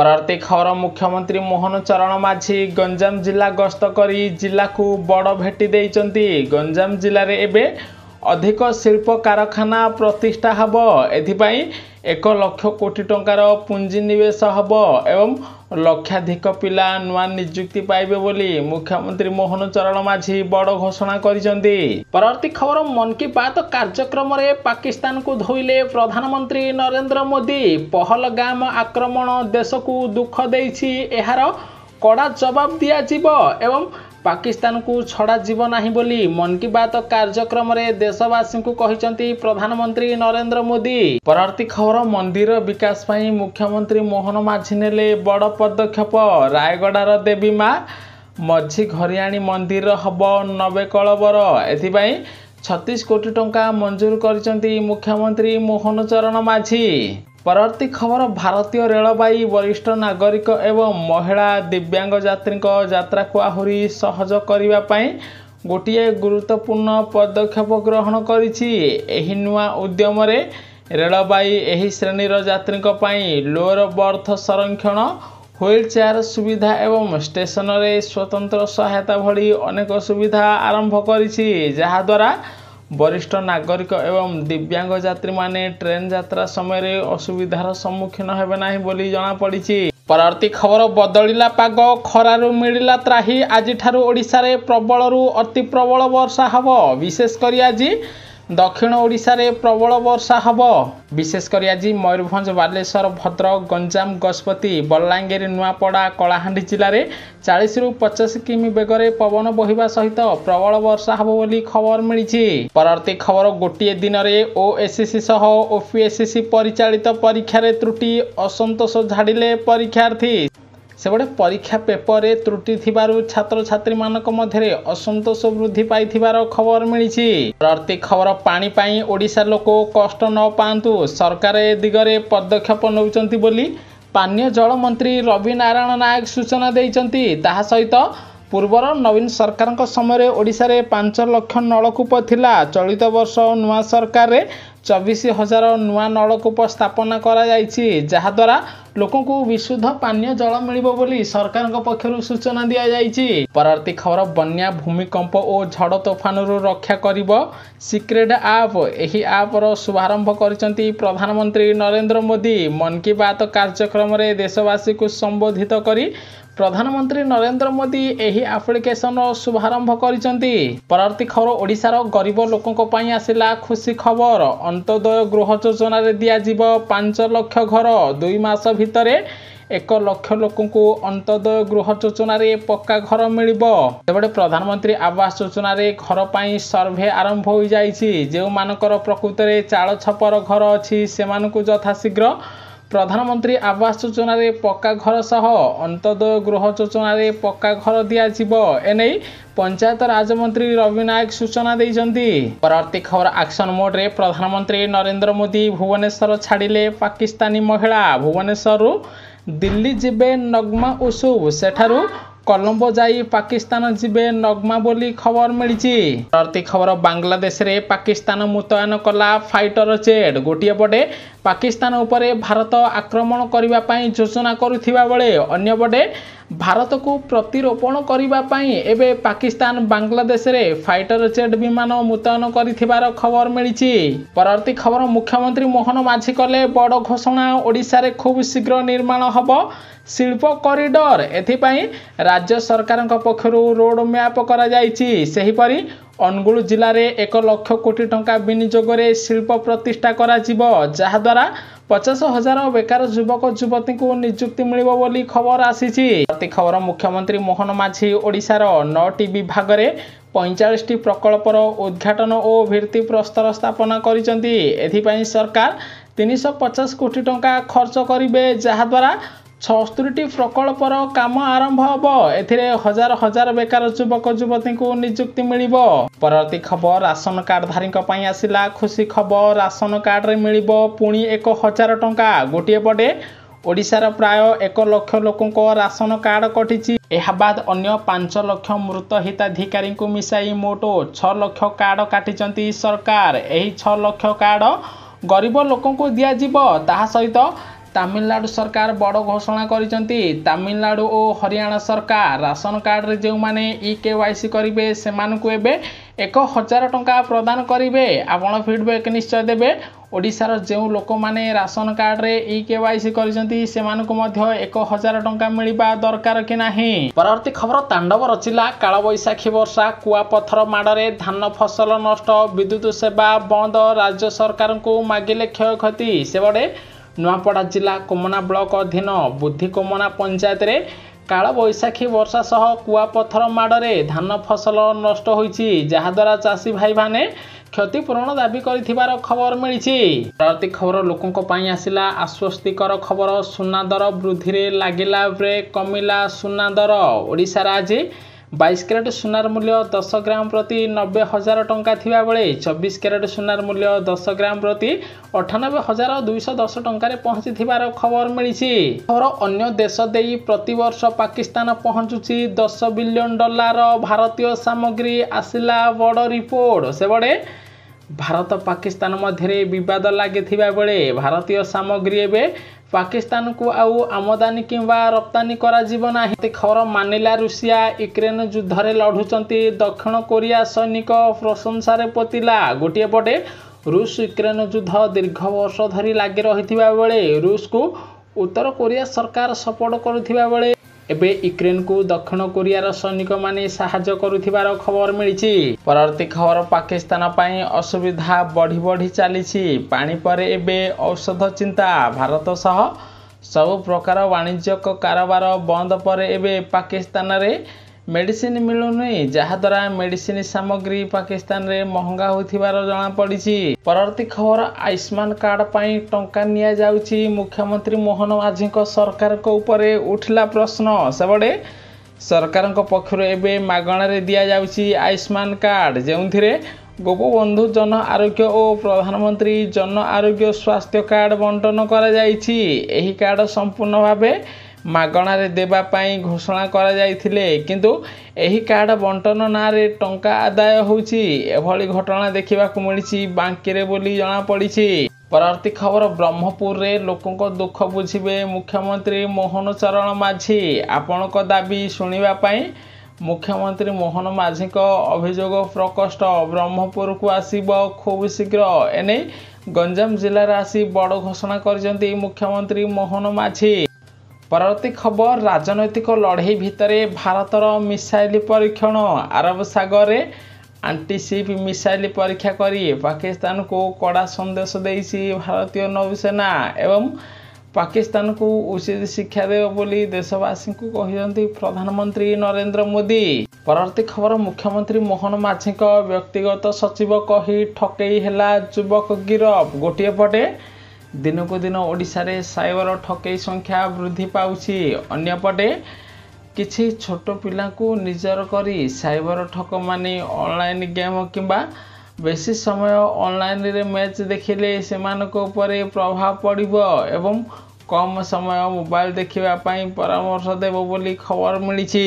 परवर्ती खबर मुख्यमंत्री मोहन चरण माझी गंजाम जिला गस्त करी जिला को बड़ भेटी देइचंती। गंजाम जिले में एवं अधिक शिल्प कारखाना प्रतिष्ठा हब एथिपाई 1 लाख कोटी टंकार पुंजी निवेश हब एवं लक्षाधिक पिला नुआ नियुक्ति पाइबे बोली मुख्यमंत्री मोहन चरण माझी बड़ घोषणा करिसेंती। परवर्ती खबर मन की बात कार्यक्रम रे पाकिस्तान को धोइले प्रधानमंत्री नरेंद्र मोदी। पहलगाम आक्रमण देश को दुख देइछि, एहार कड़ा जवाब दिया जिवो एवं पाकिस्तान को छड़ा जीव नाही बोली मन की बात कार्यक्रम रे देशवासी को कहिसंती प्रधानमंत्री नरेंद्र मोदी। परवर्ती खबर मंदिर विकास पाई मुख्यमंत्री मोहन माझी नेले बड़ पदक्षेप। रायगड़ार देवी मां मझी घरियाणी मंदिर हब 90 कलबर एथिपाई 36 कोटी टंका मंजूर करिसंती मुख्यमंत्री मोहन चरण माझी। परवर्ती खबर भारतीय रेलबाई वरिष्ठ नागरिक एवं महिला दिव्यांग यात्री यात्रा को आहुरी सहज करने पाई गोटे गुरुत्वपूर्ण पदक्षेप ग्रहण करिछि। एही नुआ उद्यम रे रेलबाई एही श्रेणीर यात्री लोअर बर्थ संरक्षण, व्हील चेयर सुविधा एवं स्टेशन रे स्वतंत्र सहायता भली अनेक सुविधा आरंभ करिछि, जहा द्वारा वरिष्ठ नागरिक एवं दिव्यांग यात्री माने ट्रेन यात्रा समय असुविधार सम्मुखीन हेबे नाही बोली जना पड़िछि। परवर्ती खबर बदलिला पाग खरारु मिलिला त्राही। आज ठारू ओडिशा रे प्रबलरु अति प्रबल वर्षा हब। विशेष करी आज दक्षिण ओडिशा रे प्रबल वर्षा हब। विशेष करी आज मयूरभंज, बालेश्वर, भद्रक, गंजाम, गजपति, बलांगीर, नुआपड़ा, कलाहांडी जिले में 40 ରୁ 50 किमी बेगरे पवन बहिबा सहित प्रबल वर्षा हब बोली खबर मिली। परवर्ती खबर गोटे दिन में ओएसएससी सह ओपीएससी परिचालित परीक्षा रे त्रुटि असंतोष झाड़िले परीक्षार्थी। सेबड़े परीक्षा पेपर रे त्रुटि थिबारु छात्र छात्री मानक मध्यरे असंतोष वृद्धि पाइथिबार खबर मिली। परवर्ती खबर पानी पाई ओडिशा लोक कष्ट न पांतु, सरकार ए दिगरे पदक्षेप नौचंती बोली पानीय जल मंत्री रवि नारायण नायक सूचना देइचंती। ताहा सहित पूर्वर नवीन सरकार समय ओडिशा रे 5 लाख नलकूप थिला। चलित वर्ष नुआ सरकार रे 24,000 नुआ नलकूप स्थापना करा जाइछि, जहा द्वारा लोकों को विशुद्ध पानीय जल मिलिबो बोली सरकार पक्षरु सूचना दिया जाइछि। परवर्ती खबर बन्या, भूमिकंप और झड़ तोफान रक्षा करिबो सिक्रेट ऐप। एही ऐप रो शुभारंभ करिसंती प्रधानमंत्री नरेंद्र मोदी। मन की बात कार्यक्रम रे देशवासी को संबोधित करी प्रधानमंत्री नरेंद्र मोदी एही एप्लिकेशन शुभारंभ करिसंती। परवर्ती खबर ओडिशार गरीब लोकों पई आसिला खुशी खबर। अंत्योदय गृह योजना रे दिया जिवो 5 लाख घर। 2 मास भितरे 1 लाख लोकों को अंत्योदय गृह योजना रे पक्का घर मिलिबो। सेबडे प्रधानमंत्री आवास योजना रे घर पई सर्वे आरंभ हो जाइछि। जे मानकर प्रकृत रे चाल छपर घर अछि सेमानकु यथाशीघ्र प्रधानमंत्री आवास योजना रे पक्का घर सह अंत्योदय गृह योजना रे पक्का घर दिया जिवो। एनै पंचायत राज मंत्री रवि नायक सूचना देइचंती। परवर्ती खबर एक्शन मोड रे प्रधानमंत्री नरेंद्र मोदी भुवनेश्वर छाड़िले पाकिस्तानी महिला। भुवनेश्वर दिल्ली जिबे नगमा उसुब, सेठारू कोलंबो जाई पाकिस्तान जिबे नगमा बोली खबर मिली। परवर्ती खबर बांग्लादेश रे पाकिस्तान मुतयन कला फाइटर जेट। गोटे पटे पाकिस्तान उपरे भारत आक्रमण करने पाई योजना करुथिबा बेले अन्य पटे भारत को प्रतिरोपण करने पाई एबे पाकिस्तान बांग्लादेश रे फाइटर जेट विमान मुतयन करिथिबार खबर मिली। परवर्ती खबर मुख्यमंत्री मोहन माझी कले बड़ घोषणा। ओडिशा रे खूब शीघ्र निर्माण हब शिल्प कॉरिडोर। एथिपाई राज्य सरकार पक्षरु रोड मैप करा जाइछि। सेहिपरि अनुगुल जिले में 1 लाख कोटी टंका विनियोग रे शिल्प प्रतिष्ठा करा जिवो, जहा द्वारा 50,000 बेकार युवक युवती को नियुक्ति मिलिबो बोली खबर आसीछि। प्रति खबर मुख्यमंत्री मोहन माझी ओडिशार 9टी विभाग रे 45टी प्रकल्पर उद्घाटन और भित्ति प्रस्तर स्थापना करिसंती। एथिपाई सरकार 350 कोटी टंका खर्च करिवे, जहा द्वारा 76टी प्रकल्पर काम आरंभ हब। एथिरे हजार हजार बेकार युवक युवती को नियुक्ति मिलिबो। परवर्ती खबर राशन कार्ड धारी पई आसिला खुशी खबर। राशन कार्ड रे मिलिबो पुणी 1,000 टंका। गोटे पटे ओडिशार प्राय 1 लाख लोकों राशन कार्ड कटिछि। एहा बाद अन्य 5 लाख मृत हिताधिकारी को मिसाई मोट 6 लाख कार्ड काटिचंती सरकार। एही 6 लाख कार्ड गरीब लोकों को दिया जिवो। ताहा सहित तामिलनाडु सरकार बड़ घोषणा करिसेंती। तामिलनाडु और हरियाणा सरकार राशन कार्ड रे जो माने ई-केवाईसी करेंगे से 1000 टंका प्रदान करेंगे। आपण फीडबैक निश्चय देवे। ओडिशार जो लोक माने राशन कार्ड रे ई-केवाईसी करिसेंती से 1000 टंका मिलवा दरकार कि नहीं। परवर्ती खबर तांडव रचिला कालबैशाखी वर्षा कुआपथर माड़े धान फसल नष्ट विद्युत सेवा बंद राज्य सरकार को मागिले क्षयक्षति। से बड़े नुआपड़ा जिला कोमना ब्लॉक अधीन बुद्धि कोमना पंचायत रे कालबैशाखी वर्षा सह कुआपथर माड़े धान फसल नष्ट होईछि, जहाद्वारा चाषी भाई माने क्षतिपूरण दाबी कर खबर मिली। परवर्ती खबर लोकों पाई आसिला आश्वस्तिकर खबर। सुना दर वृद्धि रे लागिला ब्रेक, कमिला सुना दर। ओडिशा आज 22 कैरेट सुनार मूल्य 10 ग्राम प्रति 90,000 टंका थिबा बेले 24 कैरेट सुनार मूल्य 10 ग्राम प्रति 98,210 टंकार पहुंची थिबार खबर मिली। खबर अन्य देश देई प्रतिवर्ष पाकिस्तान पहुंचुची $10 बिलियन भारतीय सामग्री आसिला बड़ रिपोर्ट। से बड़े भारत पाकिस्तान मध्य विवाद लगी बेले भारतीय सामग्री एवं पाकिस्तान को आउ आमदानी किंवा रप्तानी करा जीव नाही। खबर मानिला रुषिया यूक्रेन युद्ध रे लढुचंती दक्षिण कोरिया सैनिक प्रशंसा पोतिला। गोटे पटे रूस यूक्रेन युद्ध दीर्घ वर्ष धरी लगी रही बेले रूस को उत्तर कोरिया सरकार सपोर्ट करुथिबा बेले एबे यूक्रेन को दक्षिण कोरियार सैनिक माने साहाय्य करुथिबार खबर मिली। परवर्ती खबर पाकिस्तान पाई असुविधा बढ़ी बढ़ी चली। पानी पर एबे औषध चिंता। भारत सह सब प्रकार वाणिज्यिक कारोबार बंद पर एबे पाकिस्तान रे मेडिसिन मिलुनी, जहाद्वारा मेडिसिन सामग्री पाकिस्तान रे महंगा होथिबार जଣା पड़िछि। परवर्ती खबर आयुष्मान कार्ड पाई टंका निया जाउछि। मुख्यमंत्री मोहन माझी सरकार को ऊपर उठिला प्रश्न। से बड़े सरकार पक्षर एबे मागणा रे दिया जाउछि आयुष्मान कार्ड, जेउथिरे गोपबंधु जन आरोग्य और प्रधानमंत्री जन आरोग्य स्वास्थ्य कार्ड बंटन करा जाइछि। एही कार्ड संपूर्ण भावे मागणा रे देबा पाई घोषणा करा जाइथिले, किंतु एही कार्ड बंटन ना रे टंका आदाय होउछि। एभली घटना देखिबा को मिलिछि बांकी रे बोली जଣା पड़िछि। परवर्ती खबर ब्रह्मपुर रे लोकों को दुख बुझिबे मुख्यमंत्री मोहन चरण माझी। आपण को दाबी सुनिबा पाई मुख्यमंत्री मोहन माझी को अभियोग प्रकोष्ठ ब्रह्मपुर को आसीबो खूब शीघ्र। एने गंजाम जिला रे आसी बड़ घोषणा करिसेंती मुख्यमंत्री मोहन माझी। परवर्ती खबर राजनैतिक लड़ाई भितर भारतर मिसाइल परीक्षण। अरब सागर रे आंटीशिप मिसाइल परीक्षा करी पाकिस्तान को कड़ा संदेश देइछि भारतीय नौसेना एवं पाकिस्तान को उचित शिक्षा देव बोली देशवासी को कहते प्रधानमंत्री नरेंद्र मोदी। परवर्ती खबर मुख्यमंत्री मोहन माझी व्यक्तिगत सचिव कही ठकई हेला युवक गिरफ। गोटे पटे दिन को दिन ओडिशा रे साइबर ठकई संख्या वृद्धि पाउछि, अन्यपटे किछि छोट पिला को निजर करी साइबर ठक माने ऑनलाइन गेम किंबा बेसी समय ऑनलाइन रे मैच देखिले सेमानक ऊपर प्रभाव पड़िबो एवं कम समय मोबाइल देखिबा पई परामर्श देबो बोली खबर मिलिछि।